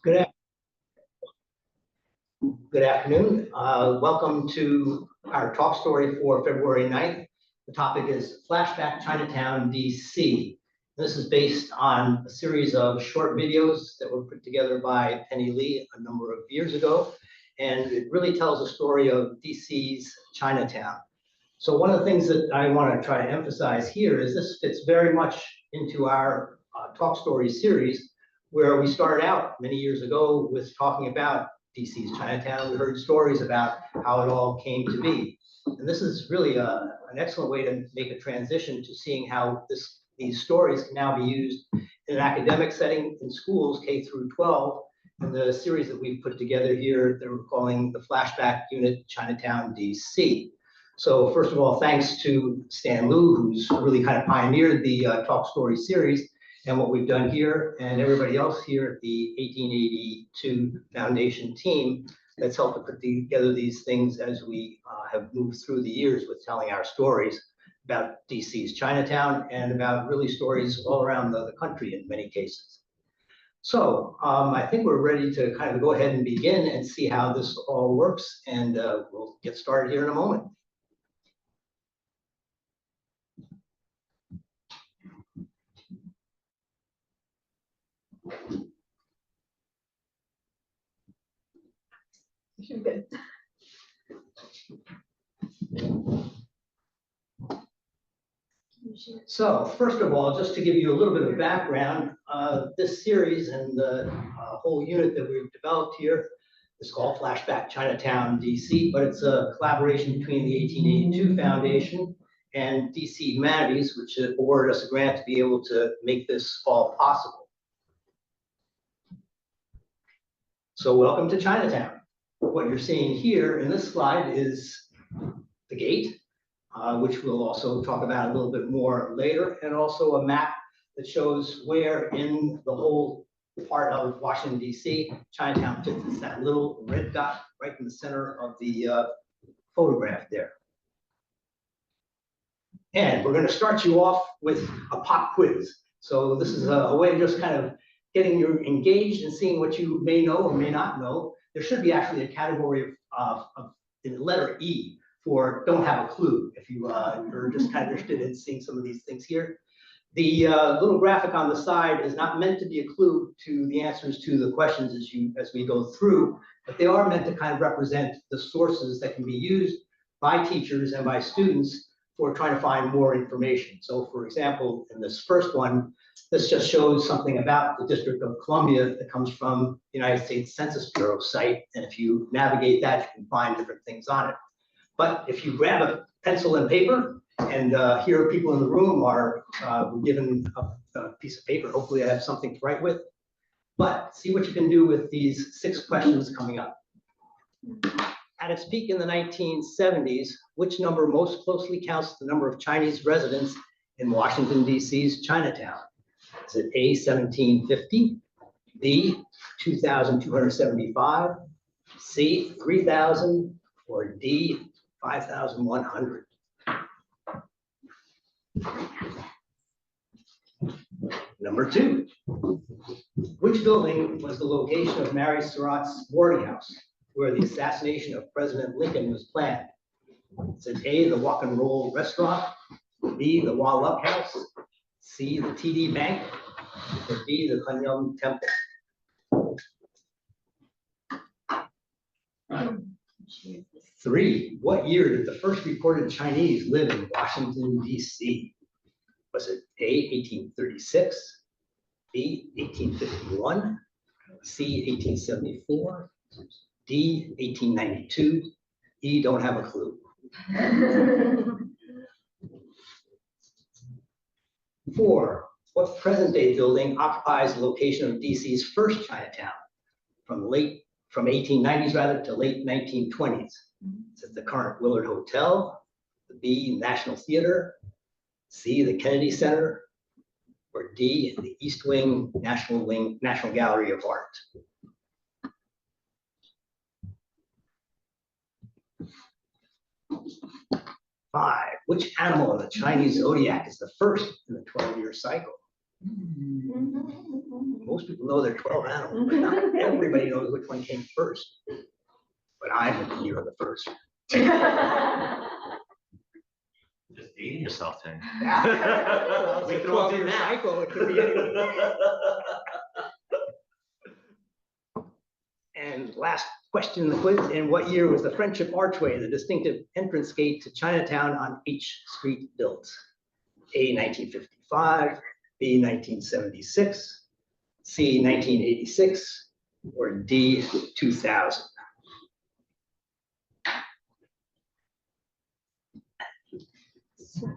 Good, good afternoon. Welcome to our talk story for February 9th. The topic is Flashback, Chinatown, DC. This is based on a series of short videos that were put together by Ting-Yi a number of years ago. And it really tells a story of DC's Chinatown. So one of the things that I want to try to emphasize here is this fits very much into our talk story series, where we started out many years ago with talking about DC's Chinatown. We heard stories about how it all came to be. And this is really an excellent way to make a transition to seeing how these stories can now be used in an academic setting in schools K through 12. And the series that we've put together here that we're calling the Flashback Unit Chinatown DC. So first of all, thanks to Stan Liu, who's really kind of pioneered the talk story series, and what we've done here, and everybody else here at the 1882 Foundation team that's helped to put together these things as we have moved through the years with telling our stories about DC's Chinatown and about really stories all around the country in many cases. So I think we're ready to kind of go ahead and begin and see how this all works, and we'll get started here in a moment. Good. So first of all, just to give you a little bit of background, this series and the whole unit that we've developed here is called Flashback Chinatown DC, but it's a collaboration between the 1882 Foundation and DC Humanities, which awarded us a grant to be able to make this all possible. So welcome to Chinatown. What you're seeing here in this slide is the gate, which we'll also talk about a little bit more later, and also a map that shows where in the whole part of Washington, D.C., Chinatown fits. It's that little red dot right in the center of the photograph there. And we're going to start you off with a pop quiz. So this is a way of just kind of getting you engaged and seeing what you may know or may not know. There should be actually a category of in the letter E for don't have a clue if you're just kind of interested in seeing some of these things here. The little graphic on the side is not meant to be a clue to the answers to the questions as we go through, but they are meant to kind of represent the sources that can be used by teachers and by students for trying to find more information. So for example, in this first one, this just shows something about the District of Columbia that comes from the United States Census Bureau site. And if you navigate that, you can find different things on it. But if you grab a pencil and paper, and here people in the room are given a piece of paper, hopefully I have something to write with. But see what you can do with these 6 questions coming up. At its peak in the 1970s, which number most closely counts the number of Chinese residents in Washington, D.C.'s Chinatown? Is it A, 1750, B, 2,275, C, 3,000, or D, 5,100? Number 2, which building was the location of Mary Surratt's boarding house, where the assassination of President Lincoln was planned? Is it A, the Walk and Roll Restaurant, B, the Wall Up House, C, the TD Bank, or D, the Kunyum Temple? 3, what year did the first recorded Chinese live in Washington, D.C.? Was it A, 1836, B, 1851, C, 1874, D, 1892, E, don't have a clue. 4, what present-day building occupies the location of DC's first Chinatown from 1890s rather to late 1920s? Is it the current Willard Hotel, the B, National Theater, C, the Kennedy Center, or D, the East Wing, National Gallery of Art? 5, which animal in the Chinese zodiac is the first in the 12-year cycle? Most people know there are 12 animals, but not everybody knows which one came first. But I'm in the year of the first. Just dating yourself, Ting. Well, We it's a can all do 12-year that. cycle, it could be anyone. And last question in the quiz, in what year was the Friendship Archway, the distinctive entrance gate to Chinatown on H Street built? A, 1955, B, 1976, C, 1986, or D, 2000?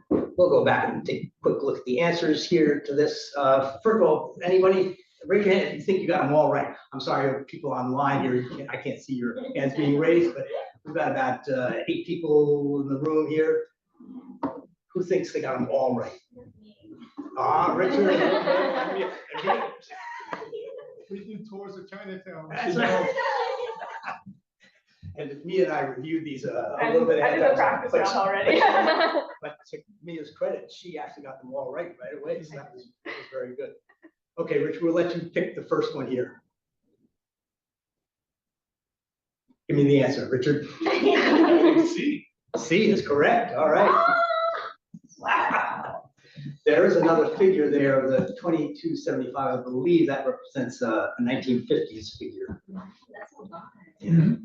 We'll go back and take a quick look at the answers here to this. First of all, anybody, raise your hand if you think you got them all right. I'm sorry, people online here, I can't see your hands being raised, but we've got about 8 people in the room here. Who thinks they got them all right? Ah, Richard. We did tours of Chinatown. That's right. And Mia and I reviewed these a little bit. I did the practice round already. But to Mia's credit, she actually got them all right away. So that was very good. Okay, Rich, we'll let you pick the first one here. Give me the answer, Richard. C. C is correct. All right. Wow. There is another figure there of the 2275. I believe that represents a 1950s figure. Yeah.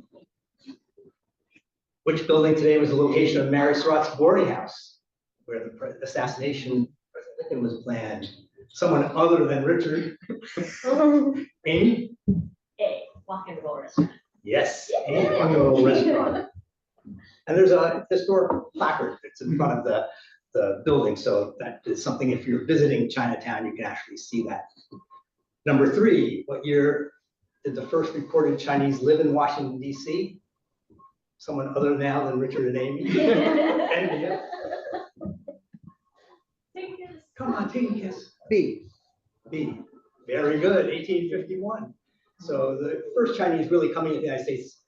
Which building today was the location of Mary Surratt's boarding house, where the assassination of President Lincoln was planned? Someone other than Richard. Amy? A, Walk and Roll Restaurant. Yes, Amy, Walk and Roll Restaurant. And there's a historic placard that's in front of the building, so that is something, if you're visiting Chinatown, you can actually see that. Number 3, what year did the first recorded Chinese live in Washington, DC? Someone other now than Richard and Amy. And Mia. Come on, take a guess. B. B. Very good. 1851. So the first Chinese really coming into the United States,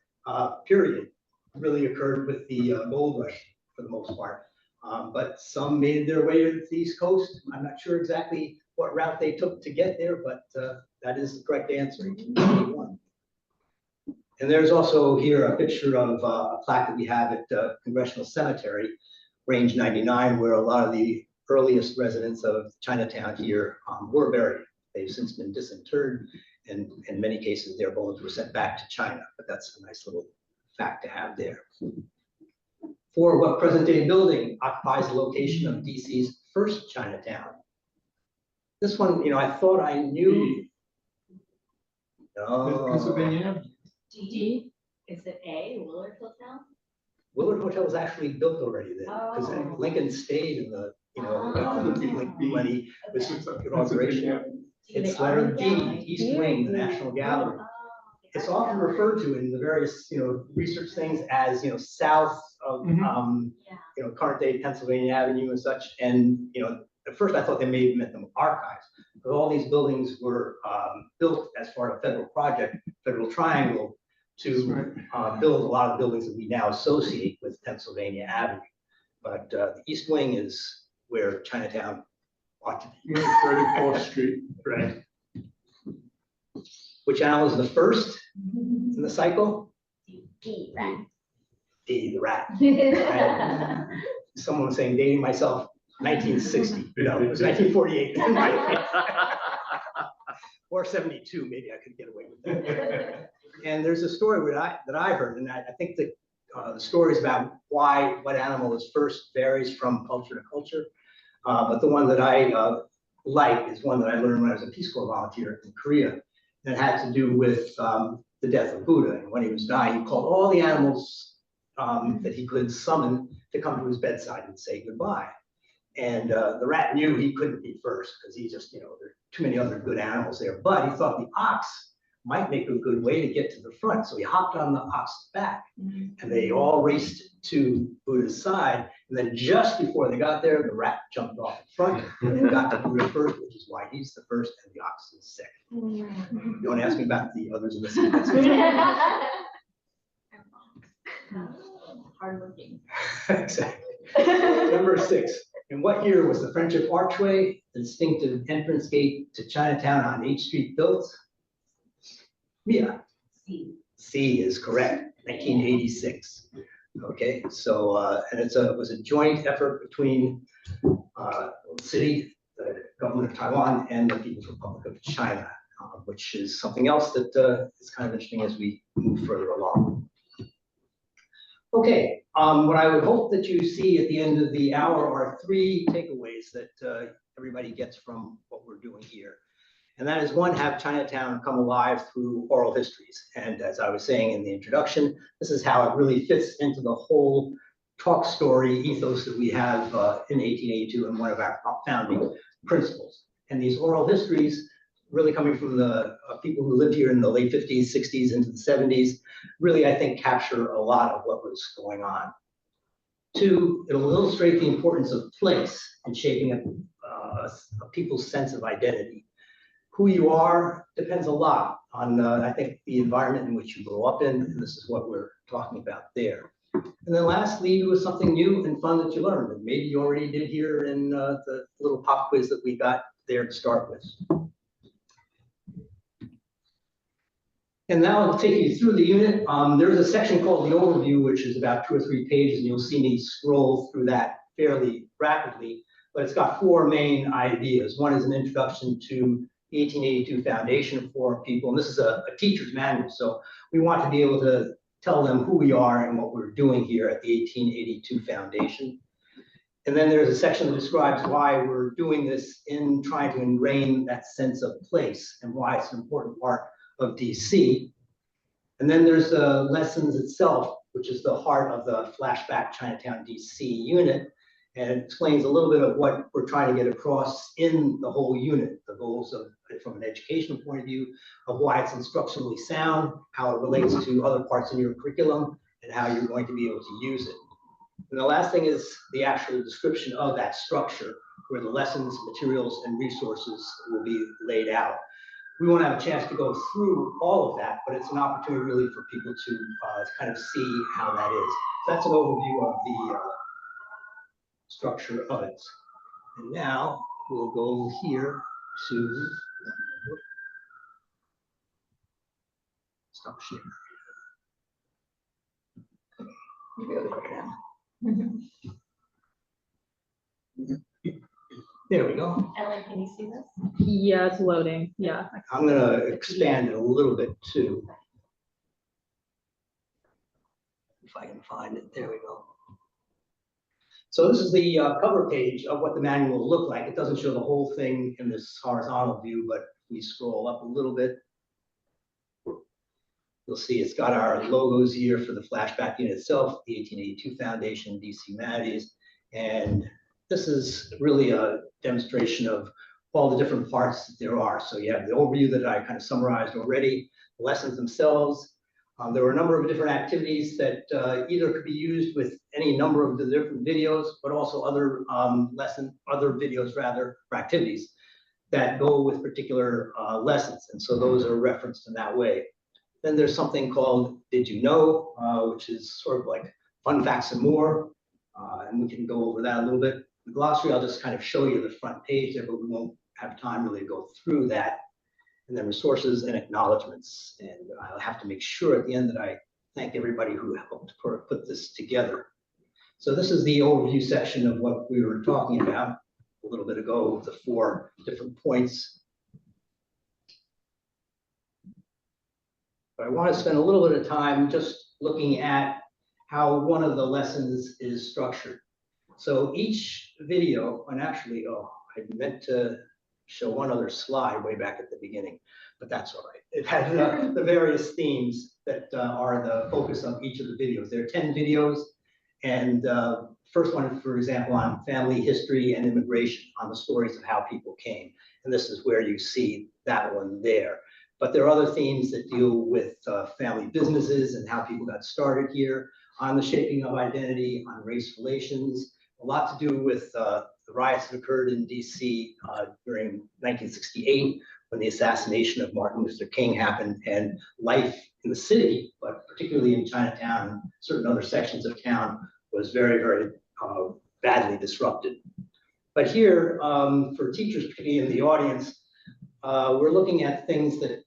period, really occurred with the gold rush for the most part. But some made their way to the East Coast. I'm not sure exactly what route they took to get there, but that is the correct answer. 1851. And there's also here a picture of a plaque that we have at Congressional Cemetery, Range 99, where a lot of the earliest residents of Chinatown here were buried. They've since been disinterred, and in many cases, their bones were sent back to China. But that's a nice little fact to have there. 4, what present-day building occupies the location of DC's first Chinatown? This one, I thought I knew. No. Pennsylvania. D, is it A, Willard Hotel? Willard Hotel was actually built already then, because Oh. Lincoln stayed in the, when he was Okay. inauguration. It's letter D, East Wing, the National Gallery. Oh, It's often referred to in the various, research things as, south of, Yeah. current day Pennsylvania Avenue and such. And, at first I thought they may have meant the archives, but all these buildings were built as part of a federal project, Federal Triangle, to build a lot of buildings that we now associate with Pennsylvania Avenue. But the East Wing is where Chinatown ought to be. 34th Street. Right. Which animal is the first in the cycle? D, rat. D, the rat. Right. Someone was saying, dating myself, 1960. No, it was 1948. Or 72, maybe I could get away with that. And there's a story that I heard, and I think that the stories about what animal is first varies from culture to culture. But the one that I like is one that I learned when I was a Peace Corps volunteer in Korea. That had to do with the death of Buddha. And when he was dying, he called all the animals that he could summon to come to his bedside and say goodbye. And the rat knew he couldn't be first because he just, there are too many other good animals there. But he thought the ox might make a good way to get to the front. So he hopped on the ox's back and they all raced to Buddha's side. And then just before they got there, the rat jumped off in front and got to Buddha first, which is why he's the first and the ox is second. Don't ask me about the others in the sequence. Hardworking. Exactly. Number 6. In what year was the Friendship Archway, the distinctive entrance gate to Chinatown on H Street built? Mia? C. C is correct, 1986. Okay, so, and it was a joint effort between the city, the government of Taiwan, and the People's Republic of China, which is something else that is kind of interesting as we move further along. Okay, what I would hope that you see at the end of the hour are three takeaways that everybody gets from what we're doing here. And that is, one, have Chinatown come alive through oral histories. And as I was saying in the introduction, this is how it really fits into the whole talk story ethos that we have in 1882 and one of our founding principles. And these oral histories, really coming from the people who lived here in the late 50s, 60s, into the 70s, really, I think, capture a lot of what was going on. Two, it'll illustrate the importance of place in shaping a people's sense of identity. Who you are depends a lot on, I think, the environment in which you grow up in, and this is what we're talking about there. And then lastly, leave you with something new and fun that you learned, and maybe you already did here in the little pop quiz that we got there to start with. And now I'll take you through the unit. There's a section called the overview, which is about 2 or 3 pages, and you'll see me scroll through that fairly rapidly. But it's got 4 main ideas. One is an introduction to the 1882 foundation for people, and this is a teacher's manual, so we want to be able to tell them who we are and what we're doing here at the 1882 foundation. And then there's a section that describes why we're doing this in trying to ingrain that sense of place and why it's an important part of DC. And then there's the lessons itself, which is the heart of the Flashback Chinatown DC unit, and it explains a little bit of what we're trying to get across in the whole unit, the goals of, from an educational point of view, of why it's instructionally sound, how it relates to other parts in your curriculum, and how you're going to be able to use it. And the last thing is the actual description of that structure, where the lessons, materials, and resources will be laid out. We won't have a chance to go through all of that, but it's an opportunity really for people to kind of see how that is. So that's an overview of the structure of it. And now we'll go here to stop sharing. Maybe I'll click down. There we go. Ellen, can you see this? Yeah, it's loading. Yeah. I'm going to expand it a little bit too. If I can find it. There we go. So this is the cover page of what the manual will look like. It doesn't show the whole thing in this horizontal view, but if we scroll up a little bit, you'll see it's got our logos here for the Flashback unit itself, the 1882 Foundation, DC Humanities, and this is really a demonstration of all the different parts that there are. So you have the overview that I kind of summarized already, the lessons themselves. There were a number of different activities that either could be used with any number of the different videos, but also other other videos rather, or activities that go with particular lessons. And so those are referenced in that way. Then there's something called Did You Know, which is sort of like fun facts and more. And we can go over that a little bit. The glossary, I'll just kind of show you the front page there, but we won't have time really to go through that. And then resources and acknowledgements. And I'll have to make sure at the end that I thank everybody who helped put this together. So this is the overview section of what we were talking about a little bit ago, the 4 different points. But I want to spend a little bit of time just looking at how one of the lessons is structured. So each video, and actually, I meant to show one other slide way back at the beginning, but that's all right. It has the various themes that are the focus of each of the videos. There are 10 videos, and first one, for example, on family history and immigration, on the stories of how people came. And this is where you see that one there. But there are other themes that deal with family businesses and how people got started here, on the shaping of identity, on race relations, a lot to do with the riots that occurred in DC during 1968, when the assassination of Martin Luther King happened, and life in the city, but particularly in Chinatown and certain other sections of town, was very, very badly disrupted. But here, for teachers, particularly in the audience, we're looking at things that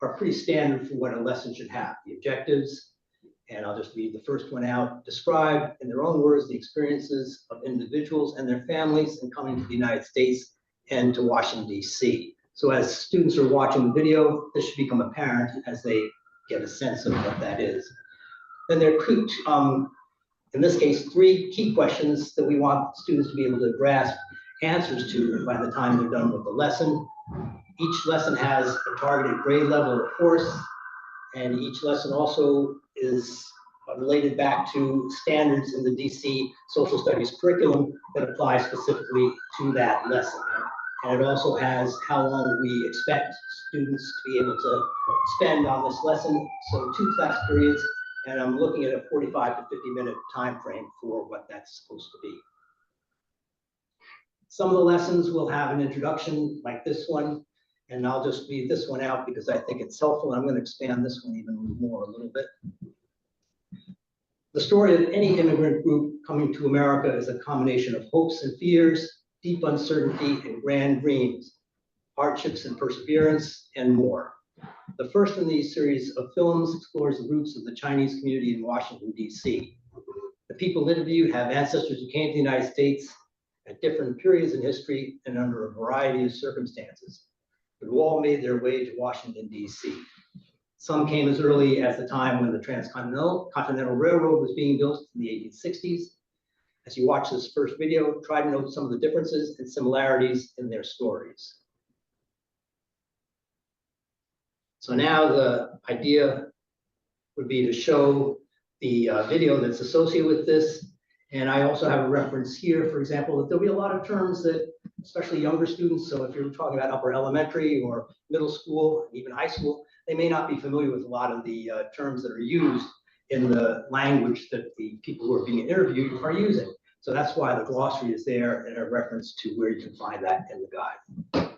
are pretty standard for what a lesson should have. The objectives, and I'll just read the first one out. Describe in their own words the experiences of individuals and their families in coming to the United States and to Washington, DC. So as students are watching the video, this should become apparent as they get a sense of what that is. Then there are, in this case, 3 key questions that we want students to be able to grasp answers to by the time they're done with the lesson. Each lesson has a targeted grade level of course, and each lesson also is related back to standards in the DC social studies curriculum that apply specifically to that lesson. And it also has how long we expect students to be able to spend on this lesson. So 2 class periods, and I'm looking at a 45 to 50-minute time frame for what that's supposed to be. Some of the lessons will have an introduction like this one, and I'll just read this one out because I think it's helpful. I'm going to expand this one even more a little bit. The story of any immigrant group coming to America is a combination of hopes and fears, deep uncertainty and grand dreams, hardships and perseverance, and more. The first in these series of films explores the roots of the Chinese community in Washington, DC. The people interviewed have ancestors who came to the United States at different periods in history and under a variety of circumstances, but who all made their way to Washington, DC. Some came as early as the time when the Continental Railroad was being built in the 1860s. As you watch this first video, try to note some of the differences and similarities in their stories. So now the idea would be to show the video that's associated with this. And I also have a reference here, for example, that there'll be a lot of terms that, especially younger students, so if you're talking about upper elementary or middle school, even high school, they may not be familiar with a lot of the terms that are used in the language that the people who are being interviewed are using. So that's why the glossary is there and a reference to where you can find that in the guide.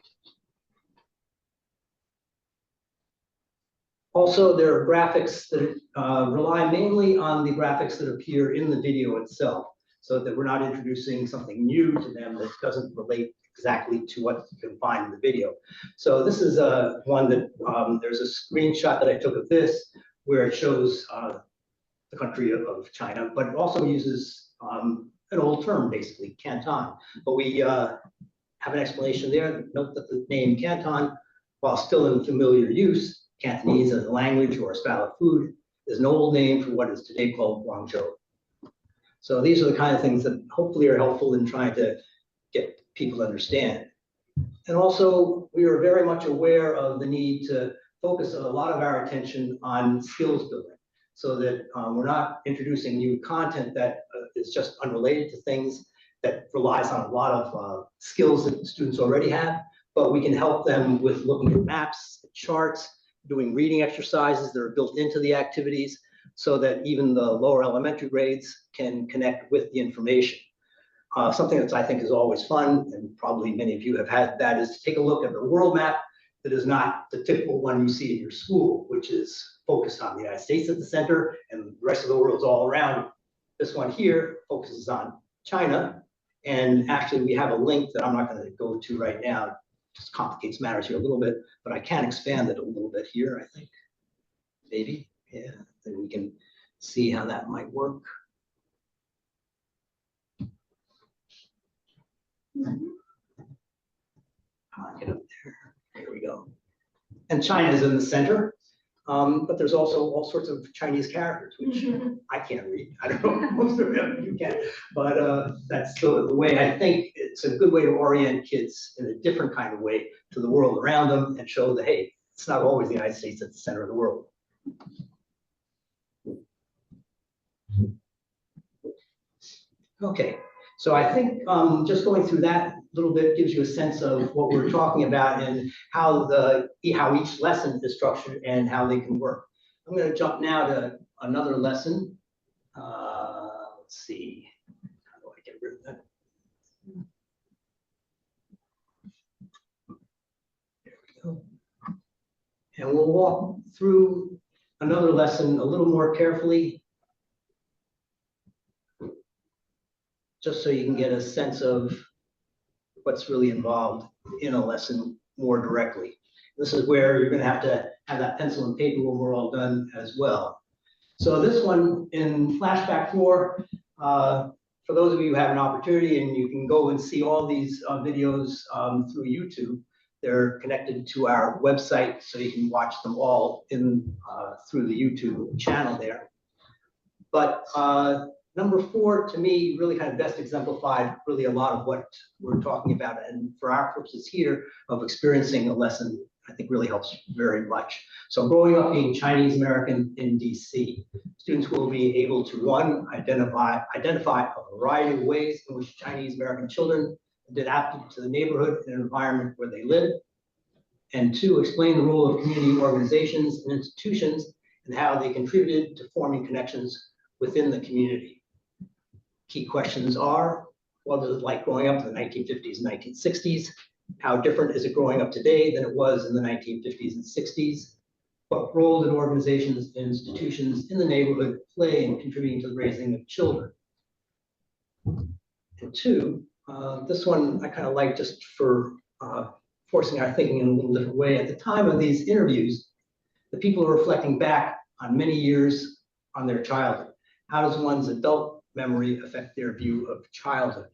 Also, there are graphics that rely mainly on the graphics that appear in the video itself, so that we're not introducing something new to them that doesn't relate exactly to what you can find in the video. So this is one that there's a screenshot that I took of this where it shows the country of China, but it also uses an old term, basically, Canton. But we have an explanation there. Note that the name Canton, while still in familiar use, Cantonese as a language or a style of food, is an old name for what is today called Guangzhou. So these are the kind of things that hopefully are helpful in trying to get people to understand. And also, we are very much aware of the need to focus a lot of our attention on skills building, so that we're not introducing new content that is just unrelated to things, that relies on a lot of skills that students already have, but we can help them with looking at maps, charts, doing reading exercises that are built into the activities, so that even the lower elementary grades can connect with the information. Something that I think is always fun, and probably many of you have had that, is to take a look at the world map that is not the typical one you see in your school, which is focused on the United States at the center and the rest of the world is all around. This one here focuses on China. And actually we have a link that I'm not going to go to right now. It just complicates matters here a little bit, but I can expand it a little bit here, I think. Maybe, yeah, then we can see how that might work. Get up there. There we go. And China is in the center, but there's also all sorts of Chinese characters, which I can't read. I don't know, most of them you can, but that's the way I think it's a good way to orient kids in a different kind of way to the world around them and show that, hey, it's not always the United States at the center of the world. Okay, so I think just going through that little bit gives you a sense of what we're talking about and how each lesson is structured and how they can work. I'm going to jump now to another lesson. Let's see, how do I get rid of that? There we go. And we'll walk through another lesson a little more carefully, just so you can get a sense of what's really involved in a lesson more directly. This is where you're going to have that pencil and paper when we're all done as well. So this one in Flashback 4, for those of you who have an opportunity, and you can go and see all these videos through YouTube, they're connected to our website, so you can watch them all through the YouTube channel there. But number 4, to me, really kind of best exemplified really a lot of what we're talking about. And for our purposes here of experiencing a lesson, I think really helps very much. So growing up being Chinese American in DC, students will be able to, one, identify a variety of ways in which Chinese American children adapted to the neighborhood and environment where they live. And 2, explain the role of community organizations and institutions and how they contributed to forming connections within the community. Key questions are, what was it like growing up in the 1950s and 1960s? How different is it growing up today than it was in the 1950s and 60s? What role did organizations and institutions in the neighborhood play in contributing to the raising of children? And 2, this one I kind of like just for forcing our thinking in a little different way. At the time of these interviews, the people are reflecting back on many years on their childhood. How does one's adult memory affect their view of childhood?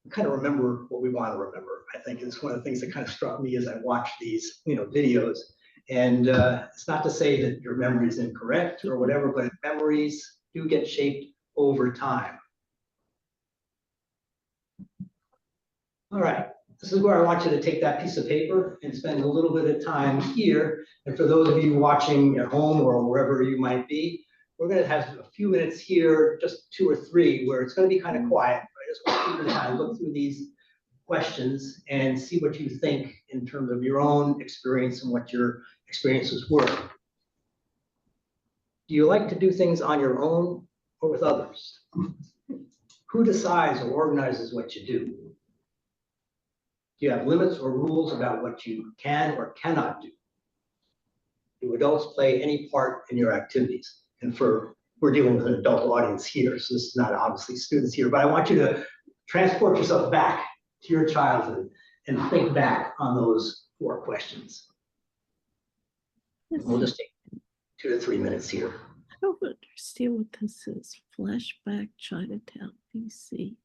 We kind of remember what we want to remember. I think it's one of the things that kind of struck me as I watched these, videos. And it's not to say that your memory is incorrect or whatever, but memories do get shaped over time. All right, this is where I want you to take that piece of paper and spend a little bit of time here. And for those of you watching at home or wherever you might be, we're going to have a few minutes here, just 2 or 3, where it's going to be kind of quiet. I just want you to kind of look through these questions and see what you think in terms of your own experience and what your experiences were. Do you like to do things on your own or with others? Who decides or organizes what you do? Do you have limits or rules about what you can or cannot do? Do adults play any part in your activities? And we're dealing with an adult audience here, so this is not obviously students here, but I want you to transport yourself back to your childhood and think back on those 4 questions. We'll just take 2 to 3 minutes here. I don't understand what this is. Flashback, Chinatown, DC.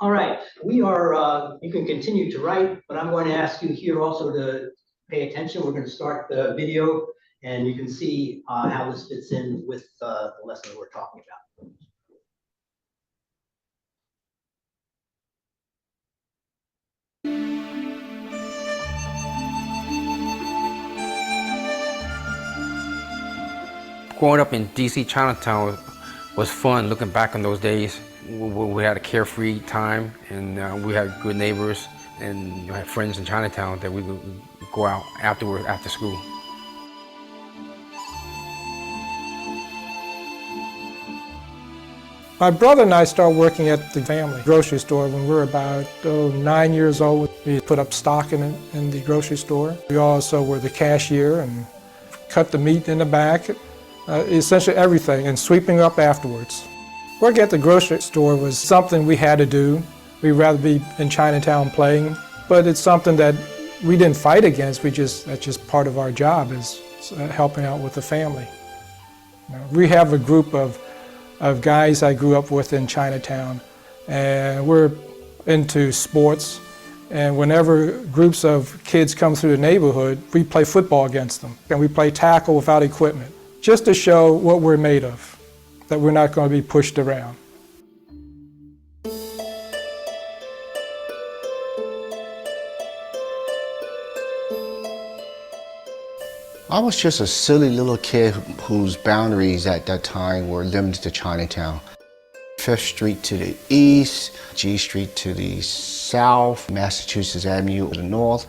All right, you can continue to write, but I'm going to ask you here also to pay attention. We're going to start the video and you can see how this fits in with the lesson that we're talking about. Growing up in DC Chinatown was fun. Looking back on those days, we had a carefree time, and we had good neighbors, and had friends in Chinatown that we would go out after school. My brother and I started working at the family grocery store when we were about 9 years old. We put up stock in the grocery store. We also were the cashier and cut the meat in the back, essentially everything, and sweeping up afterwards. Working at the grocery store was something we had to do. We'd rather be in Chinatown playing, but it's something that we didn't fight against. That's just part of our job, is helping out with the family. We have a group of guys I grew up with in Chinatown, and we're into sports, and whenever groups of kids come through the neighborhood, we play football against them, and we play tackle without equipment, just to show what we're made of, that we're not going to be pushed around. I was just a silly little kid whose boundaries at that time were limited to Chinatown. 5th Street to the east, G Street to the south, Massachusetts Avenue to the north,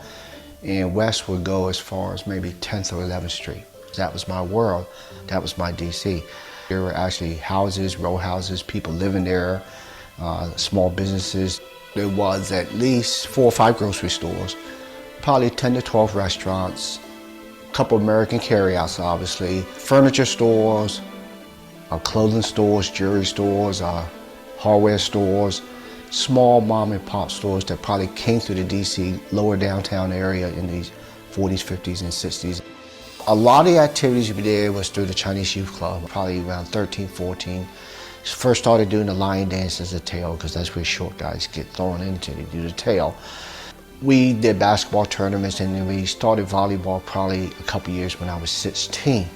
and west would go as far as maybe 10th or 11th Street. That was my world. That was my DC. There were actually houses, row houses, people living there, small businesses. There was at least 4 or 5 grocery stores, probably 10 to 12 restaurants, a couple American carryouts, obviously, furniture stores, clothing stores, jewelry stores, hardware stores, small mom and pop stores that probably came through the DC lower downtown area in the 40s, 50s, and 60s. A lot of the activities there was through the Chinese Youth Club, probably around 13, 14. First started doing the lion dance as a tail, because that's where short guys get thrown into, they do the tail. We did basketball tournaments, and then we started volleyball probably a couple years when I was 16.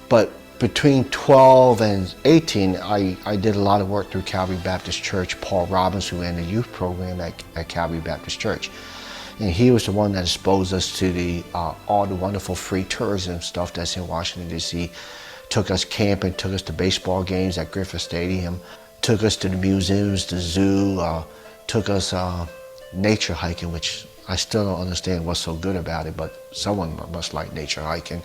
But between 12 and 18, I did a lot of work through Calvary Baptist Church. Paul Robbins, who ran the youth program at Calvary Baptist Church. And he was the one that exposed us to all the wonderful free tourism stuff that's in Washington, D.C. Took us camping, took us to baseball games at Griffith Stadium, took us to the museums, the zoo, took us nature hiking, which I still don't understand what's so good about it, but someone must like nature hiking.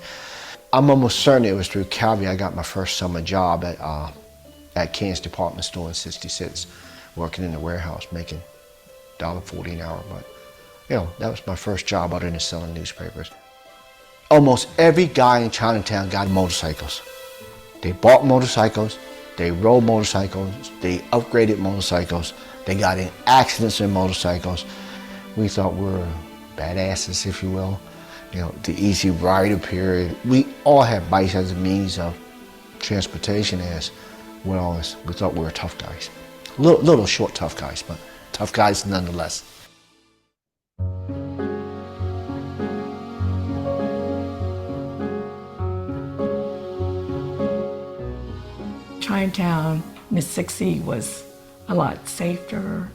I'm almost certain it was through Calvary I got my first summer job at Kane's department store in 66, working in the warehouse, making $1.40 an hour. But you know, that was my first job other than selling newspapers. Almost every guy in Chinatown got motorcycles. They bought motorcycles, they rode motorcycles, they upgraded motorcycles, they got in accidents in motorcycles. We thought we were badasses, if you will. You know, the easy rider period. We all had bikes as a means of transportation as well as we thought we were tough guys. Little short tough guys, but tough guys nonetheless. Chinatown in the 60s was a lot safer,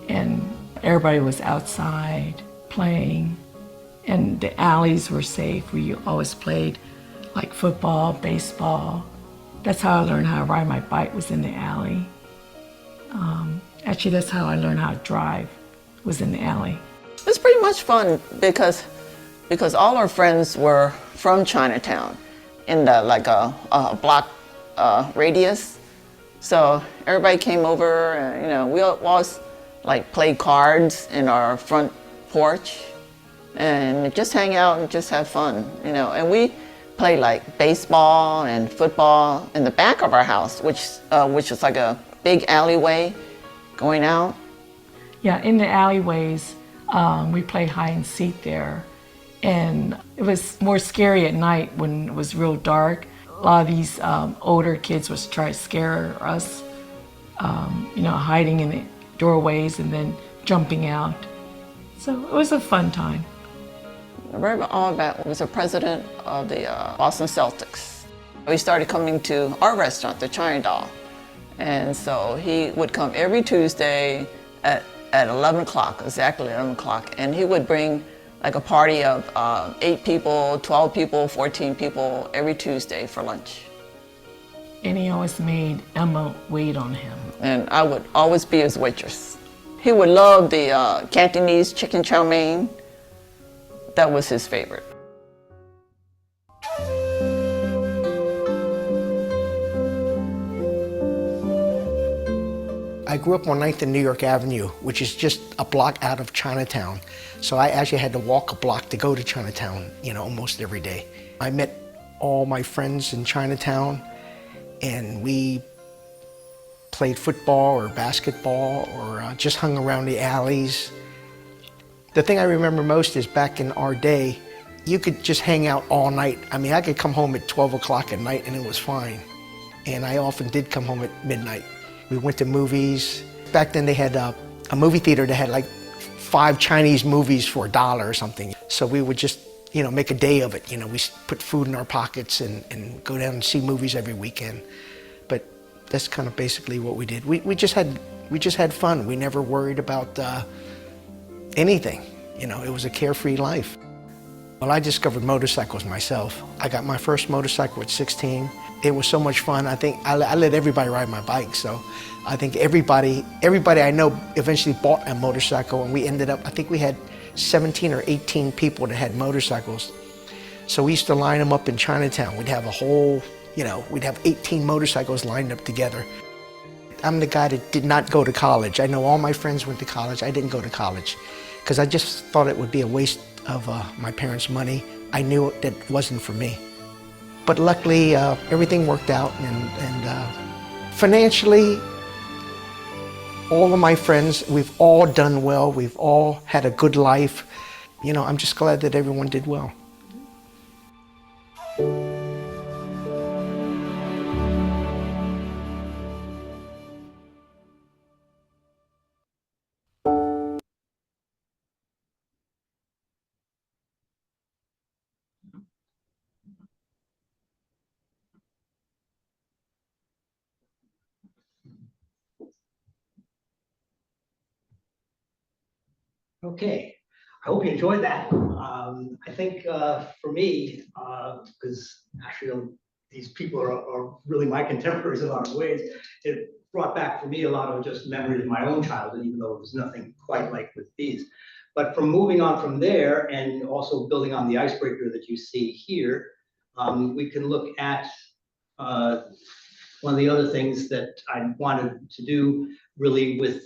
and everybody was outside playing, and the alleys were safe. We always played like football, baseball. That's how I learned how to ride my bike, was in the alley. Actually, that's how I learned how to drive, was in the alley. It was pretty much fun because all our friends were from Chinatown in the like a block radius. So everybody came over, and you know, we always like played cards in our front porch and just hang out and just have fun, you know. And we played like baseball and football in the back of our house, which is like a big alleyway going out. Yeah, in the alleyways, we played hide and seek there. And it was more scary at night when it was real dark. A lot of these older kids would try to scare us, you know, hiding in the doorways and then jumping out. So it was a fun time. Reverend Allback was the president of the Boston Celtics. He started coming to our restaurant, the China Doll. And so he would come every Tuesday at 11 o'clock, exactly 11 o'clock. And he would bring like a party of 8 people, 12 people, 14 people every Tuesday for lunch. And he always made Emma wait on him. And I would always be his waitress. He would love the Cantonese chicken chow mein. That was his favorite. I grew up on 9th and New York Avenue, which is just a block out of Chinatown. So I actually had to walk a block to go to Chinatown, almost every day. I met all my friends in Chinatown, and we played football or basketball or just hung around the alleys. The thing I remember most is back in our day, you could just hang out all night. I mean, I could come home at 12 o'clock at night and it was fine. And I often did come home at midnight. We went to movies. Back then they had a movie theater that had like 5 Chinese movies for $1 or something. So we would just, make a day of it. We put food in our pockets and go down and see movies every weekend. But that's kind of basically what we did. We just had fun. We never worried about anything. It was a carefree life. Well, I discovered motorcycles myself. I got my first motorcycle at 16. It was so much fun. I think I let everybody ride my bike. So I think everybody I know eventually bought a motorcycle, and we ended up, I think we had 17 or 18 people that had motorcycles. So we used to line them up in Chinatown. We'd have a whole, we'd have 18 motorcycles lined up together. I'm the guy that did not go to college. I know all my friends went to college. I didn't go to college because I just thought it would be a waste of my parents' money. I knew that it wasn't for me. But luckily, everything worked out, and financially, all of my friends, we've all done well. We've all had a good life. I'm just glad that everyone did well. Okay, I hope you enjoyed that. I think for me, because actually these people are really my contemporaries in a lot of ways, it brought back for me a lot of just memories of my own childhood, even though it was nothing quite like with these. But from moving on from there and also building on the icebreaker that you see here, we can look at one of the other things that I wanted to do really with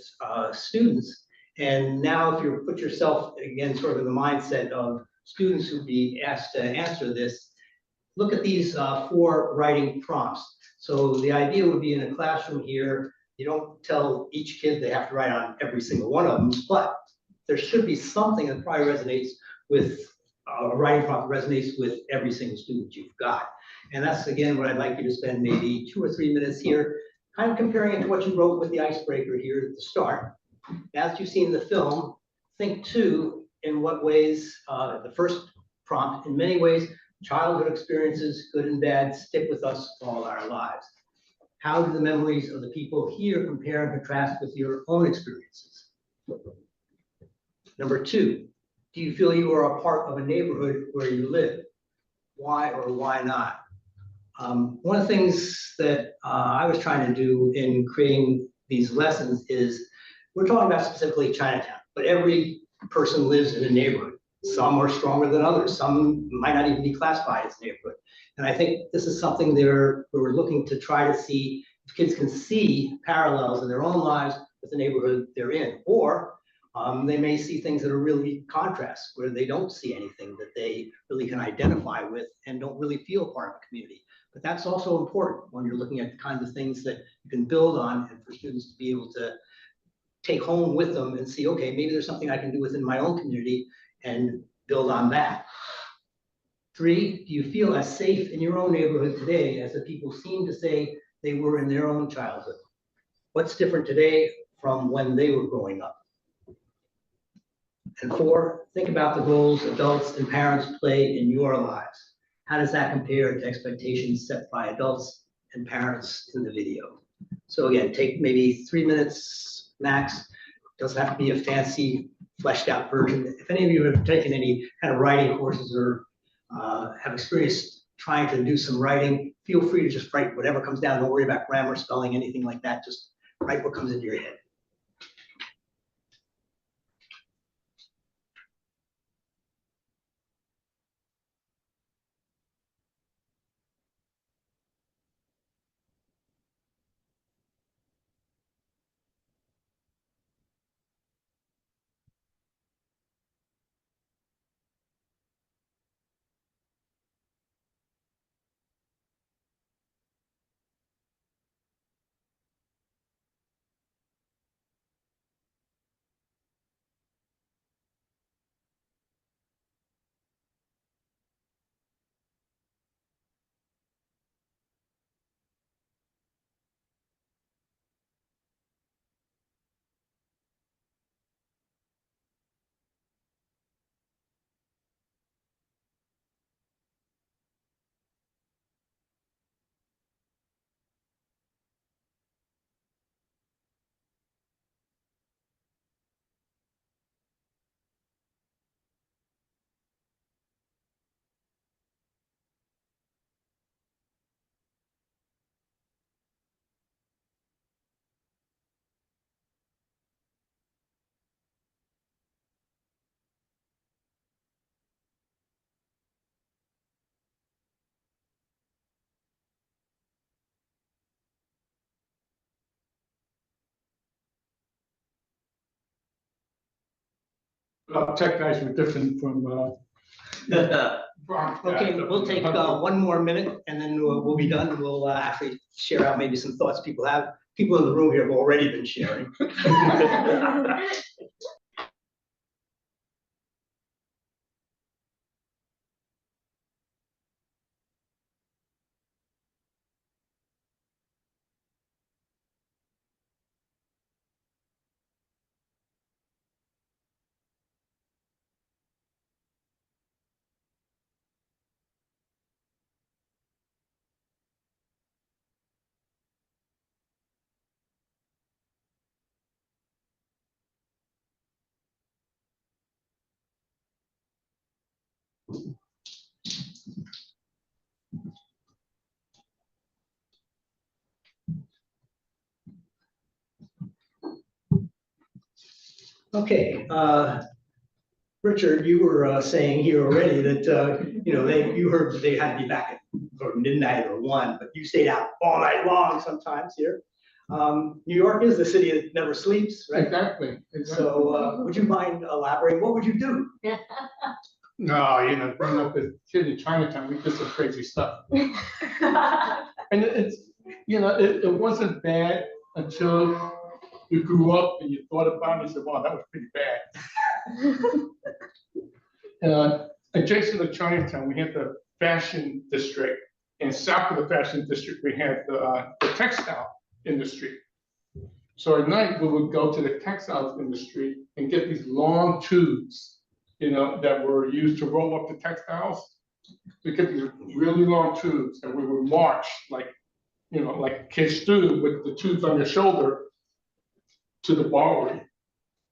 students. And now if you put yourself, again, sort of in the mindset of students who'd be asked to answer this, look at these 4 writing prompts. So the idea would be in a classroom here, you don't tell each kid they have to write on every single one of them, but there should be something that probably resonates with, a writing prompt resonates with every single student you've got. And that's, again, what I'd like you to spend maybe 2 or 3 minutes here, kind of comparing it to what you wrote with the icebreaker here at the start. As you've seen the film, think too, in what ways, the first prompt, in many ways, childhood experiences, good and bad, stick with us all our lives. How do the memories of the people here compare and contrast with your own experiences? Number 2, do you feel you are a part of a neighborhood where you live? Why or why not? One of the things that I was trying to do in creating these lessons is, we're talking about specifically Chinatown, but every person lives in a neighborhood. Some are stronger than others. Some might not even be classified as neighborhood. And I think this is something we're looking to try to see if kids can see parallels in their own lives with the neighborhood they're in. Or they may see things that are really contrasts, where they don't see anything that they really can identify with and don't really feel part of a community. But that's also important when you're looking at the kinds of things that you can build on, and for students to be able to take home with them and see, okay, maybe there's something I can do within my own community and build on that. 3, do you feel as safe in your own neighborhood today as the people seem to say they were in their own childhood? What's different today from when they were growing up? And 4, think about the roles adults and parents play in your lives. How does that compare to expectations set by adults and parents in the video? So again, take maybe 3 minutes max. Doesn't have to be a fancy fleshed out version. If any of you have taken any kind of writing courses or have experience trying to do some writing, feel free to just write whatever comes down. Don't worry about grammar, spelling, anything like that. Just write what comes into your head. Tech guys were different from, Bronx guys. Okay, we'll take one more minute and then we'll be done. And we'll actually share out maybe some thoughts people have. People in the room here have already been sharing. Okay, Richard, you were saying here already that you heard that they had to be back at midnight or 1, but you stayed out all night long sometimes here. New York is the city that never sleeps, right? Exactly. So would you mind elaborating? What would you do? No, growing up as a kid in Chinatown, we did some crazy stuff. And it wasn't bad until you grew up and you thought about it and said, wow, that was pretty bad. Adjacent to Chinatown, we had the fashion district. And south of the fashion district, we had the textile industry. So at night, we would go to the textiles industry and get these long tubes, that were used to roll up the textiles. We get these really long tubes and we would march like kids do with the tubes on your shoulder to the barroom.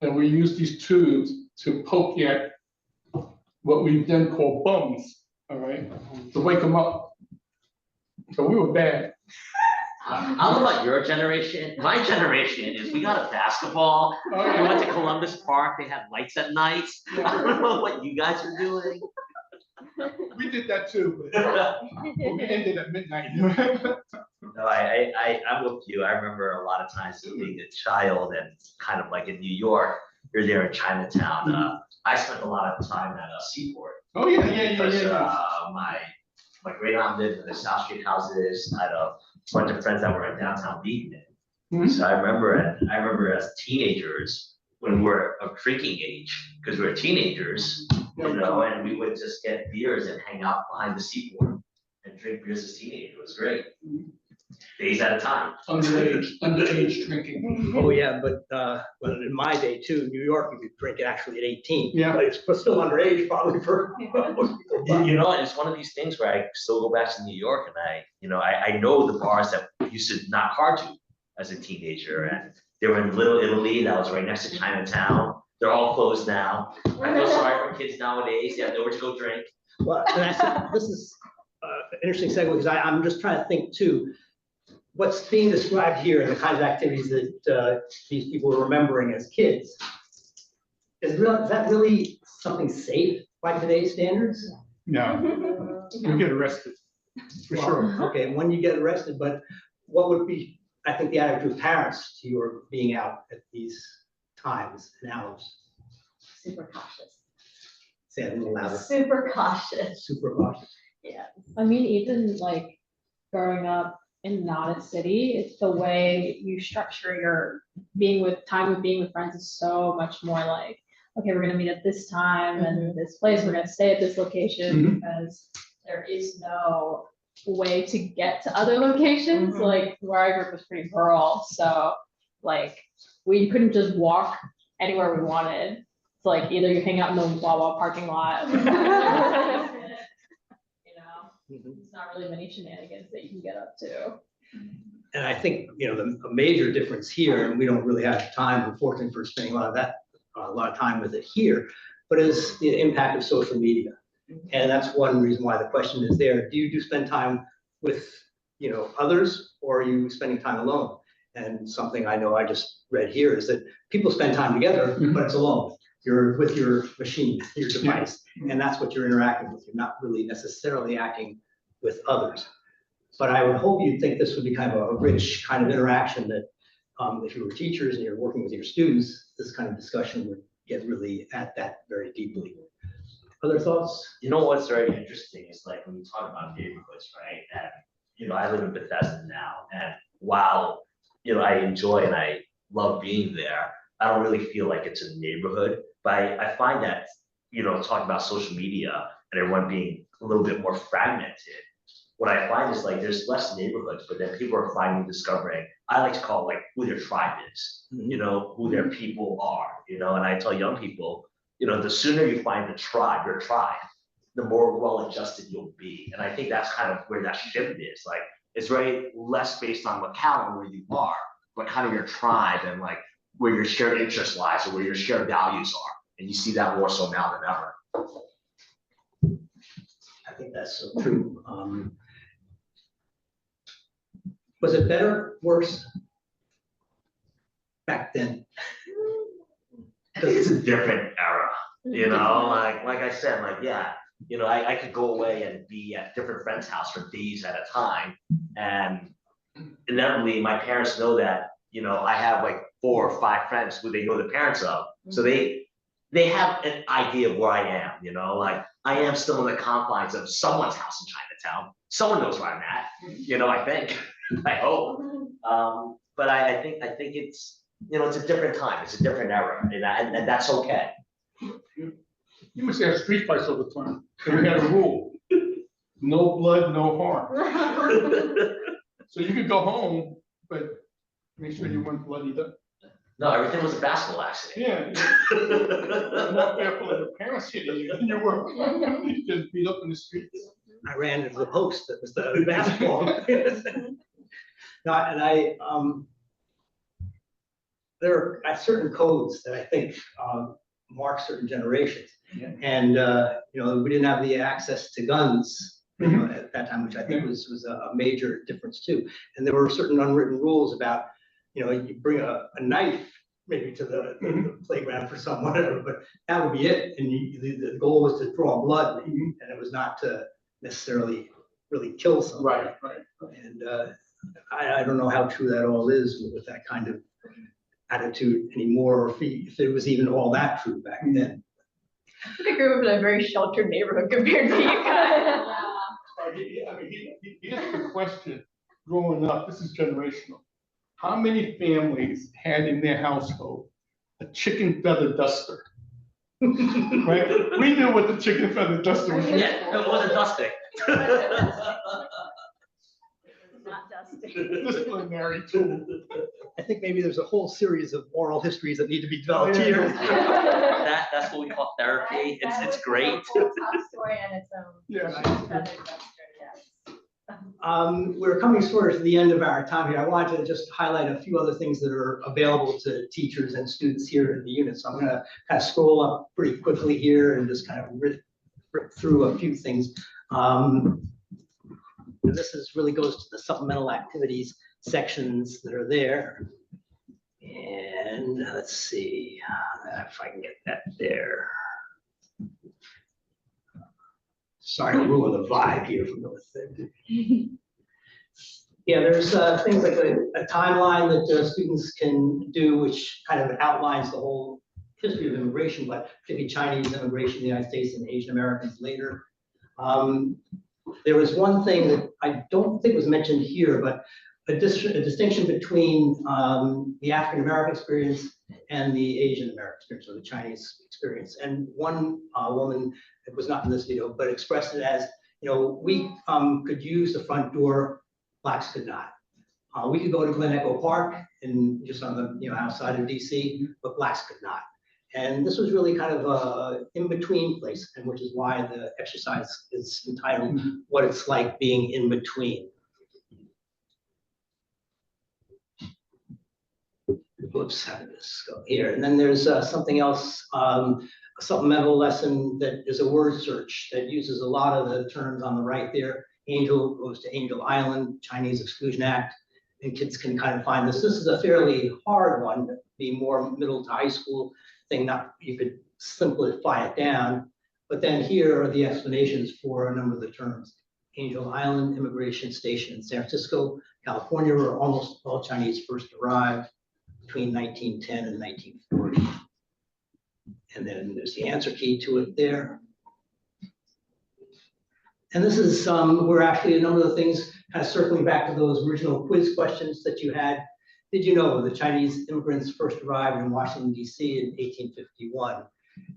And we used these tubes to poke at what we then call bums, all right, to wake them up. So we were bad. I don't know about your generation. My generation is we got a basketball. We went to Columbus Park. They had lights at night. I don't know what you guys are doing. We did that too, but we ended at midnight. No, I'm with you. I remember a lot of times being a child and kind of like in New York, you're there in Chinatown. I spent a lot of time at Seaport. Oh yeah. Because my great aunt lived in the South Street houses. I had a bunch of friends that were in downtown Beacon. So I remember as teenagers when we were of drinking age, because we were teenagers, and we would just get beers and hang out behind the Seaport and drink beers as teenagers. It was great. Days at a time. Underage drinking. Oh yeah, but in my day too, New York, you could drink it actually at 18. Yeah. But it's still underage probably for most people. It's one of these things where I still go back to New York and I know the bars that I used to knock hard to as a teenager, and they were in Little Italy, that was right next to Chinatown. They're all closed now. I feel sorry for kids nowadays. They have nowhere to go drink. Well, and this is an interesting segue because I'm just trying to think too. What's being described here and the kinds of activities that these people are remembering as kids, is that really something safe by today's standards? No, you get arrested, for sure. Okay, when you get arrested, but what would be, I think, the attitude of parents to your being out at these times and hours? Super cautious. Say it a little louder. Super cautious. Super cautious. Yeah. I mean, even like growing up in not a city, it's the way you structure your being with friends is so much more like, okay, we're gonna meet at this time and this place, we're gonna stay at this location because there is no way to get to other locations. Like where I grew up was pretty rural, so like we couldn't just walk anywhere we wanted. It's like either you hang out in the Wawa parking lot. It's not really many shenanigans that you can get up to. And I think, the major difference here, and we don't really have time, unfortunately, for spending a lot of time with it here, but is the impact of social media. And that's one reason why the question is there. Do you spend time with, others, or are you spending time alone? And something I know I just read here is that people spend time together, but it's alone. You're with your machine, your device, and that's what you're interacting with. You're not really necessarily acting with others. But I would hope you'd think this would be kind of a rich kind of interaction that if you were teachers and you're working with your students, this kind of discussion would get really at that very deeply. Other thoughts? You know what's very interesting is like when you talk about neighborhoods, right? And I live in Bethesda now, and while I enjoy and I love being there, I don't really feel like it's a neighborhood. But I find that talking about social media and everyone being a little bit more fragmented, what I find is like there's less neighborhoods, but then people are discovering, I like to call it like who their tribe is, who their people are, and I tell young people, the sooner you find your tribe, the more well-adjusted you'll be. And I think that's kind of where that shift is. Like, it's very less based on locale and where you are, but kind of your tribe and like where your shared interest lies or where your shared values are. And you see that more so now than ever. I think that's so true. Was it better, worse back then? I think it's a different era, like I said, like, yeah, I could go away and be at different friends' house for days at a time. And inevitably, my parents know that, I have like 4 or 5 friends who they know the parents of. So they have an idea of where I am, like I am still in the confines of someone's house in Chinatown. Someone knows where I'm at, I think, I hope. But I think it's, it's a different time. It's a different era, and that's okay. You must have street fights all the time. And we had a rule: no blood, no harm. So you could go home, but make sure you weren't bloodied up. No, everything was a basketball accident. Yeah. Not careful of the parents hitting you. You were just beat up in the streets. I ran into the post that was the basketball. No, and there are certain codes that I think mark certain generations. Yeah. And we didn't have the access to guns at that time, which I think was a major difference too. And there were certain unwritten rules about, you bring a knife maybe to the playground for someone, but that would be it. And the goal was to draw blood, and it was not to necessarily really kill somebody. Right. And I don't know how true that all is with that kind of attitude anymore, or if it was even all that true back then. I grew up in a very sheltered neighborhood compared to you guys. Here's the question. Growing up, this is generational. How many families had in their household a chicken feather duster? Right? We knew what the chicken feather duster was. Yeah, it wasn't dusting. Not dusting. Disciplinary tool. I think maybe there's a whole series of oral histories that need to be developed here. That's what we call therapy. It's great. It's a whole top story on its own. Yeah. Feather duster, yes. We're coming sort of to the end of our time here. I wanted to just highlight a few other things that are available to teachers and students here in the unit. So I'm going to kind of scroll up pretty quickly here and just kind of rip through a few things. This really goes to the supplemental activities sections that are there. And let's see if I can get that there. Sorry to ruin the vibe here from the thing. Yeah, there's things like a timeline that students can do, which kind of outlines the whole history of immigration, but particularly Chinese immigration in the United States and Asian Americans later. There was one thing that I don't think was mentioned here, but a distinction between the African American experience and the Asian American experience, or the Chinese experience. And one woman, it was not in this video, but expressed it as, we could use the front door, blacks could not. We could go to Glen Echo Park and just on the outside of DC, but blacks could not. And this was really kind of a in-between place, and which is why the exercise is entitled What It's Like Being in Between. Whoops, how did this go here? And then there's something else, a supplemental lesson that is a word search that uses a lot of the terms on the right there. Angel goes to Angel Island, Chinese Exclusion Act, and kids can kind of find this. This is a fairly hard one, be more middle to high school thing. Not you could simplify it down, but then here are the explanations for a number of the terms. Angel Island Immigration Station in San Francisco, California, where almost all Chinese first arrived between 1910 and 1940. And then there's the answer key to it there. And this is, we're actually a number of things kind of circling back to those original quiz questions that you had. Did you know the Chinese immigrants first arrived in Washington, DC in 1851?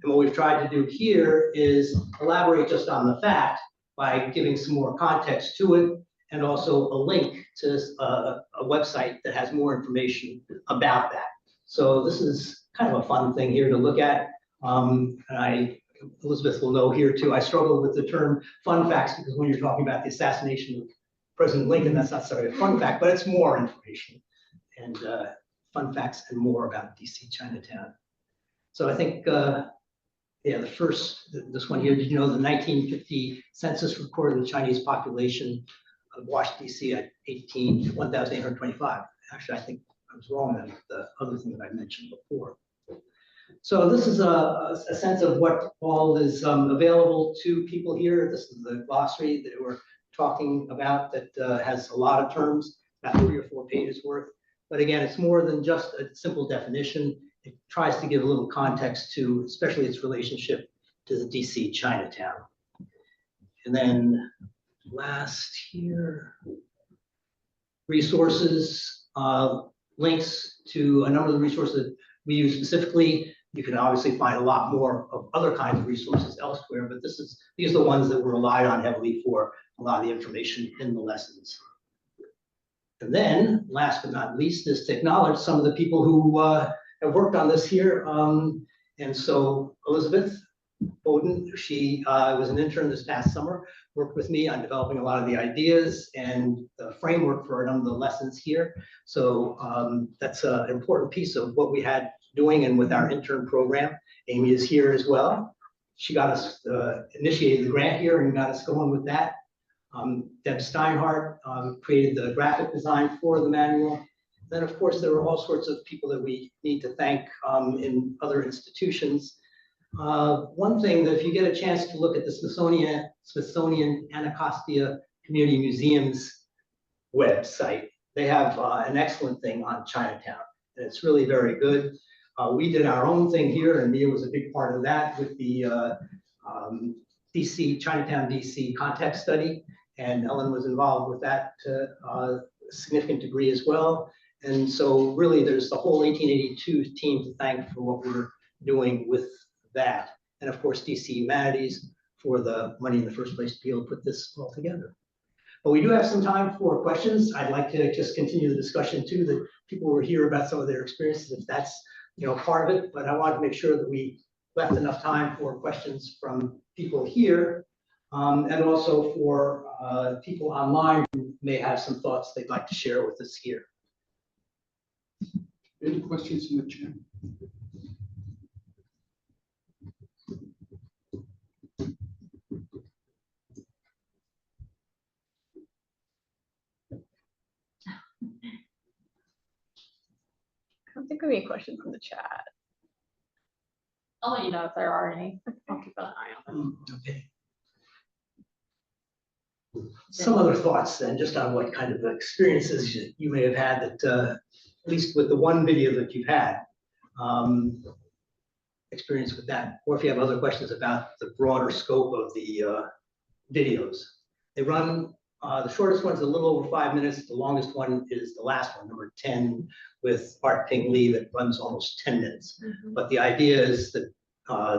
And what we've tried to do here is elaborate just on the fact by giving some more context to it, and also a link to a website that has more information about that. So this is kind of a fun thing here to look at. Elizabeth will know here too, I struggle with the term fun facts because when you're talking about the assassination of President Lincoln, that's not necessarily a fun fact, but it's more information and fun facts and more about DC Chinatown. So I think, yeah, this one here, did you know the 1950 census recorded the Chinese population of Washington, DC at 1,825. Actually, I think I was wrong on the other thing that I mentioned before. So this is a sense of what all is available to people here. This is the glossary that we're talking about that has a lot of terms, about 3 or 4 pages worth. But again, it's more than just a simple definition. It tries to give a little context to, especially its relationship to the DC Chinatown. And then last here, resources, links to a number of the resources that we use specifically. You can obviously find a lot more of other kinds of resources elsewhere, but these are the ones that were relied on heavily for a lot of the information in the lessons. And then, last but not least, is to acknowledge some of the people who have worked on this here. And so Elizabeth Bowden, she was an intern this past summer, worked with me on developing a lot of the ideas and the framework for a number of the lessons here. So that's an important piece of what we had doing and with our intern program. Amy is here as well. She got us, initiated the grant here and got us going with that. Deb Steinhardt created the graphic design for the manual. Then, of course, there were all sorts of people that we need to thank in other institutions. One thing that if you get a chance to look at the Smithsonian Anacostia Community Museum's website, they have an excellent thing on Chinatown, and it's really very good. We did our own thing here, and Mia was a big part of that with the Chinatown DC context study, and Ellen was involved with that to a significant degree as well. And so really there's the whole 1882 team to thank for what we're doing with that. And of course, DC Humanities for the money in the first place to be able to put this all together. But we do have some time for questions. I'd like to just continue the discussion too, that people will hear about some of their experiences if that's part of it. But I want to make sure that we left enough time for questions from people here and also for people online who may have some thoughts they'd like to share with us here. Any questions in the chat? I don't think we have any questions in the chat. I'll let you know if there are any. I'll keep an eye on them. Okay. Some other thoughts then, just on what kind of experiences you may have had that, at least with the one video that you've had, experience with that, or if you have other questions about the broader scope of the videos. They run, the shortest one's a little over 5 minutes. The longest one is the last one, number 10, with Art Ting-Yi that runs almost 10 minutes. But the idea is that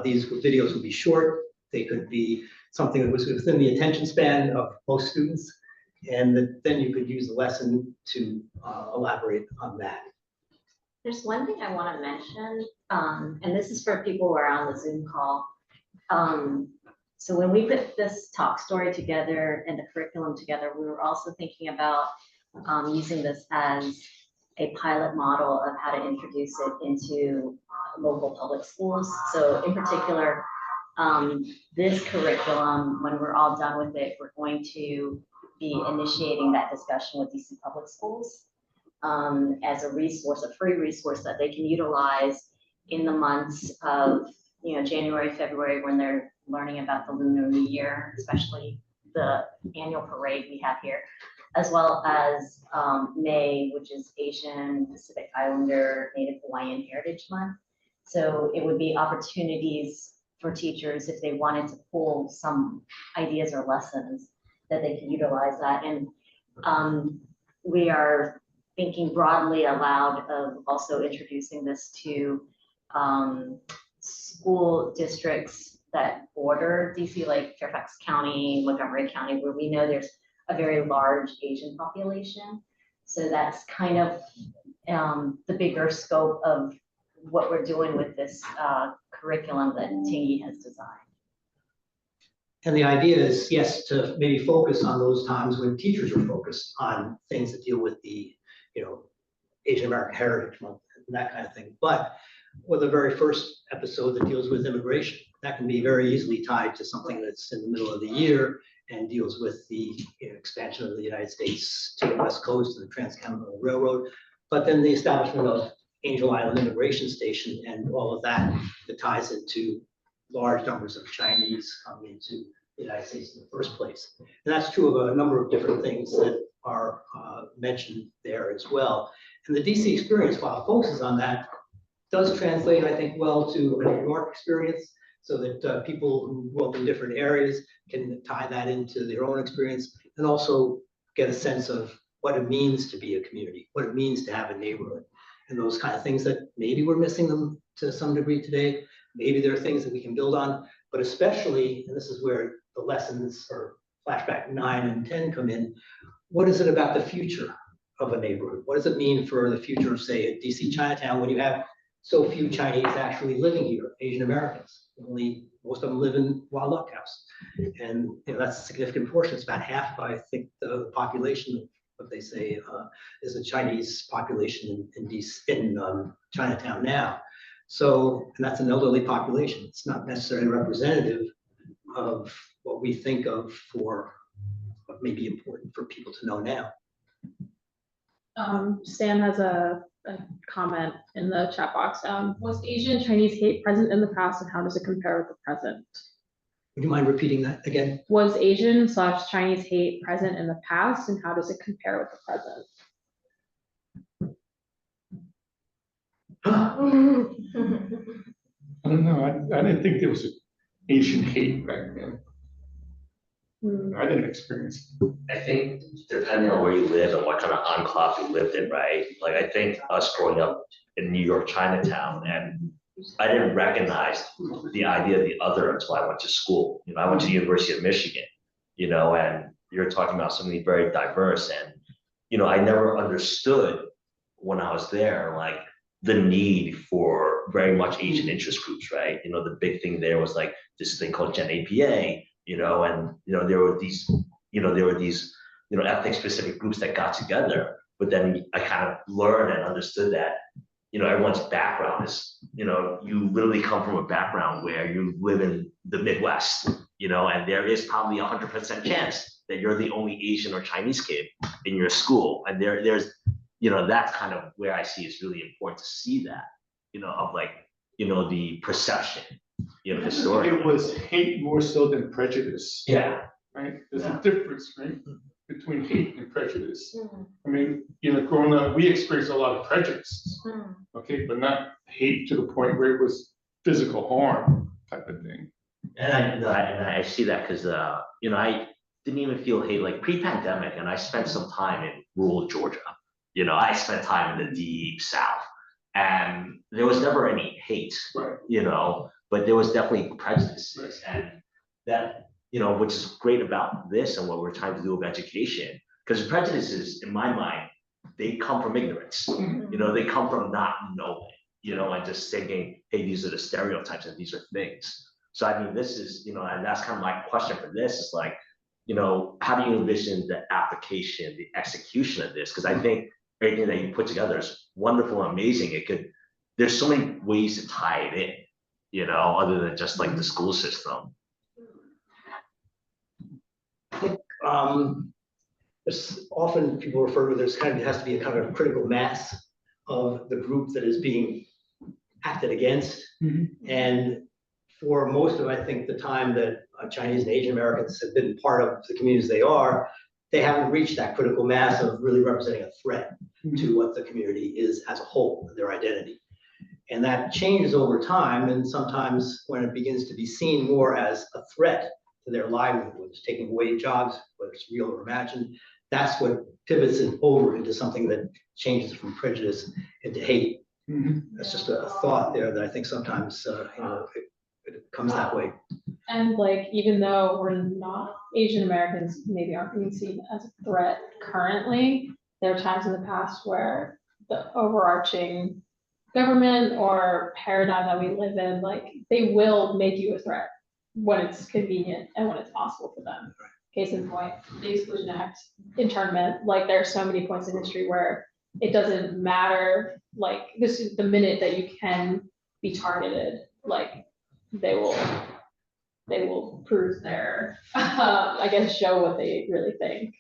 these videos would be short. They could be something that was within the attention span of most students, and that then you could use the lesson to elaborate on that. There's one thing I want to mention, and this is for people who are on the Zoom call. So when we put this talk story together and the curriculum together, we were also thinking about using this as a pilot model of how to introduce it into local public schools. So in particular, this curriculum, when we're all done with it, we're going to be initiating that discussion with DC public schools as a resource, a free resource that they can utilize in the months of January, February, when they're learning about the Lunar New Year, especially the annual parade we have here, as well as May, which is Asian Pacific Islander Native Hawaiian Heritage Month. So it would be opportunities for teachers if they wanted to pull some ideas or lessons that they could utilize that. And we are thinking broadly aloud of also introducing this to school districts that border DC, like Fairfax County, Montgomery County, where we know there's a very large Asian population. So that's kind of the bigger scope of what we're doing with this curriculum that Ting-Yi has designed. And the idea is, yes, to maybe focus on those times when teachers are focused on things that deal with the, Asian American Heritage Month and that kind of thing. But with the very first episode that deals with immigration, that can be very easily tied to something that's in the middle of the year and deals with the expansion of the United States to the West Coast and the Transcontinental Railroad. But then the establishment of Angel Island Immigration Station and all of that ties into large numbers of Chinese coming into the United States in the first place. And that's true of a number of different things that are mentioned there as well. And the DC experience, while it focuses on that, does translate, I think, well to a New York experience, so that people who grew up in different areas can tie that into their own experience and also get a sense of what it means to be a community, what it means to have a neighborhood, and those kind of things that maybe we're missing them to some degree today. Maybe there are things that we can build on, but especially, and this is where the lessons or flashback 9 and 10 come in, what is it about the future of a neighborhood? What does it mean for the future of, say, a DC Chinatown when you have so few Chinese actually living here, Asian Americans? Most of them live in Wild Duck House. And that's a significant portion. It's about half, I think, the population of what they say is a Chinese population in DC, in Chinatown now. So, and that's an elderly population. It's not necessarily representative of what we think of for what may be important for people to know now. Stan has a comment in the chat box. Was Asian Chinese hate present in the past, and how does it compare with the present? Would you mind repeating that again? Was Asian/Chinese hate present in the past, and how does it compare with the present? I don't know. I didn't think there was Asian hate back then. I didn't experience it. I think depending on where you live and what kind of enclave you lived in, right? Like I think us growing up in New York Chinatown, and I didn't recognize the idea of the other until I went to school. I went to the University of Michigan, and you're talking about something very diverse, and I never understood when I was there, like the need for very much Asian interest groups, right? The big thing there was like this thing called Gen APA, and there were these ethnic specific groups that got together. But then I kind of learned and understood that everyone's background is you literally come from a background where you live in the Midwest, and there is probably 100% chance that you're the only Asian or Chinese kid in your school, and there's that's kind of where I see it's really important to see that of like the perception. Historically. It was hate more so than prejudice. Yeah. Right? There's a difference, right? Between hate and prejudice. I mean, growing up, we experienced a lot of prejudice, okay, but not hate to the point where it was physical harm type of thing. And I see that because, I didn't even feel hate like pre-pandemic, and I spent some time in rural Georgia. I spent time in the deep South, and there was never any hate, right. But there was definitely prejudices, and that, which is great about this and what we're trying to do with education, because prejudices, in my mind, they come from ignorance. They come from not knowing, and just thinking, hey, these are the stereotypes and these are things. So I mean, this is, and that's kind of my question for this is like, how do you envision the application, the execution of this? Because I think everything that you put together is wonderful and amazing. There's so many ways to tie it in, other than just like the school system. I think there's often people refer to there has to be a kind of critical mass of the group that is being acted against. And for most of, I think, the time that Chinese and Asian Americans have been part of the communities they haven't reached that critical mass of really representing a threat to what the community is as a whole, their identity. And that changes over time, and sometimes when it begins to be seen more as a threat to their livelihoods, taking away jobs, whether it's real or imagined, that's what pivots it over into something that changes from prejudice into hate. That's just a thought there that I think sometimes it comes that way. And like, even though we're not, Asian Americans maybe aren't being seen as a threat currently, there are times in the past where the overarching government or paradigm that we live in, like, they will make you a threat when it's convenient and when it's possible for them. Case in point, the Exclusion Act, internment, like there are so many points in history where it doesn't matter, like this is the minute that you can be targeted, like they will prove their, I guess, show what they really think.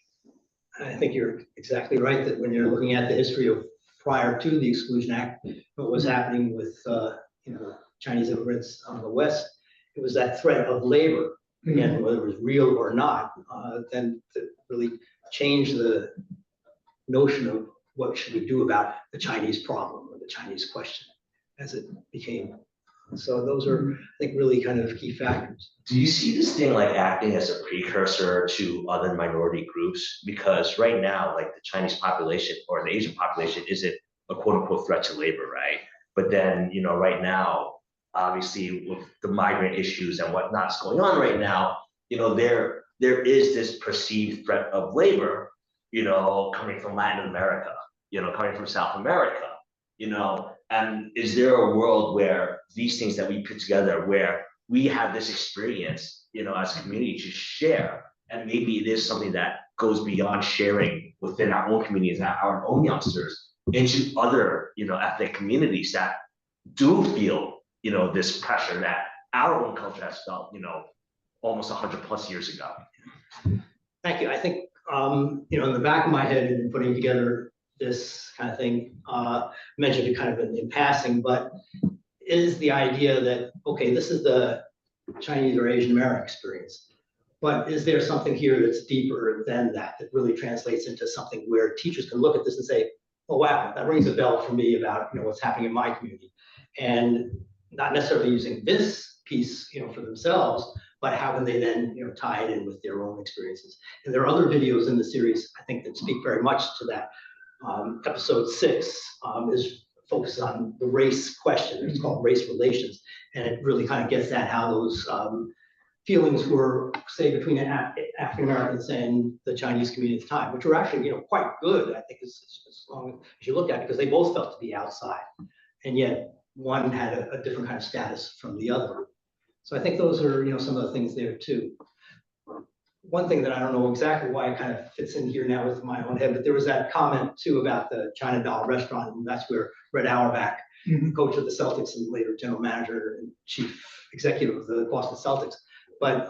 I think you're exactly right that when you're looking at the history of prior to the Exclusion Act, what was happening with Chinese immigrants on the West, it was that threat of labor, again, whether it was real or not, then to really change the notion of what should we do about the Chinese problem or the Chinese question as it became. So those are, I think, really kind of key factors. Do you see this thing like acting as a precursor to other minority groups? Because right now, like the Chinese population or the Asian population isn't a quote unquote threat to labor, right? But then, right now, obviously with the migrant issues and whatnot's going on right now, there is this perceived threat of labor, coming from Latin America, coming from South America, and is there a world where these things that we put together, where we have this experience, as a community to share, and maybe it is something that goes beyond sharing within our own communities, our own youngsters, into other, ethnic communities that do feel, this pressure that our own culture has felt, almost 100+ years ago. Thank you. I think, in the back of my head in putting together this kind of thing, mentioned it kind of in passing, but is the idea that, okay, this is the Chinese or Asian American experience, but is there something here that's deeper than that, that really translates into something where teachers can look at this and say, oh, wow, that rings a bell for me about, what's happening in my community, and not necessarily using this piece, for themselves, but how can they then, tie it in with their own experiences. And there are other videos in the series, I think, that speak very much to that. Episode 6 is focused on the race question. It's called Race Relations, and it really kind of gets at how those feelings were, say, between African Americans and the Chinese community at the time, which were actually, quite good, I think, as long as you look at it, because they both felt to be outside, and yet one had a different kind of status from the other. So I think those are, some of the things there too. One thing that I don't know exactly why it kind of fits in here now with my own head, but there was that comment too about the China Doll restaurant, and that's where Red Auerbach, the coach of the Celtics and later general manager and chief executive of the Boston Celtics, but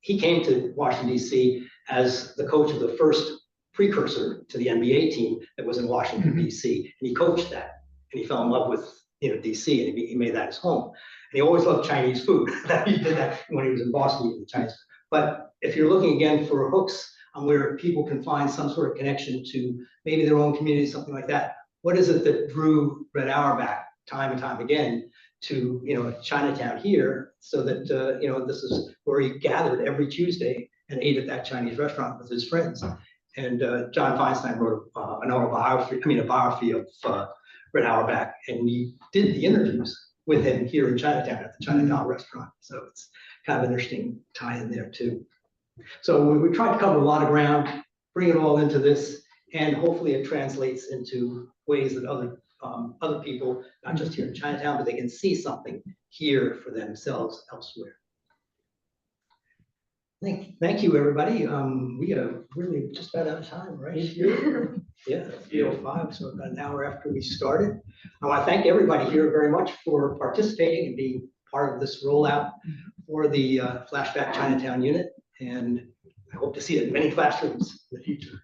he came to Washington, D.C. as the coach of the first precursor to the NBA team that was in Washington, D.C. And he coached that, and he fell in love with D.C. and he made that his home. And he always loved Chinese food. He did that when he was in Boston, eating Chinese food. But if you're looking again for hooks on where people can find some sort of connection to maybe their own community, something like that, what is it that drew Red Auerbach time and time again to Chinatown here, so that this is where he gathered every Tuesday and ate at that Chinese restaurant with his friends. And John Feinstein wrote a biography of Red Auerbach, and he did the interviews with him here in Chinatown at the Chinatown restaurant. So it's kind of an interesting tie in there too. So we tried to cover a lot of ground, bring it all into this, and hopefully it translates into ways that other people, not just here in Chinatown, but they can see something here for themselves elsewhere. Thank you, everybody. We are really just about out of time, right? Yeah, 3:05, so about an hour after we started. I want to thank everybody here very much for participating and being part of this rollout for the Flashback Chinatown unit, and I hope to see it in many classrooms in the future.